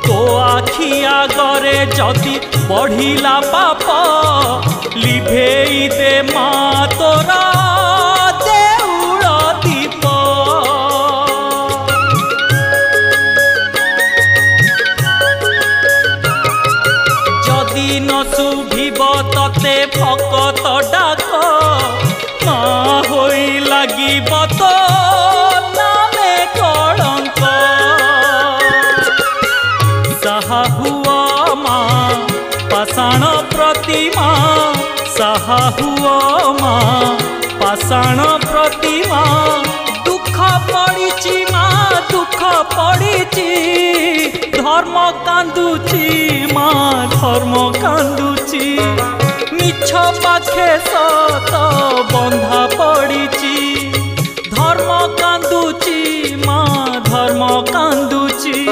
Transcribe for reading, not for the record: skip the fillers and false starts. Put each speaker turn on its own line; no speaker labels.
तो आखि आगरे जदि बढ़िला पाप लिभेई दे माँ तोरा देउल दीप। जदि न शुभिब तते भकत डाक माँ होई लागिब तो नामे कलंक। साहा हुआ माँ पाषाण प्रतिमा, साहा हुआ माँ पाषाण प्रतिमा। दुख पड़िची माँ दुख पड़िची, धर्म कांदुची माँ धर्म कांदुची। मिछ पाखे सत बंधा पड़िची, धर्म कांदुची माँ धर्म कांदुची।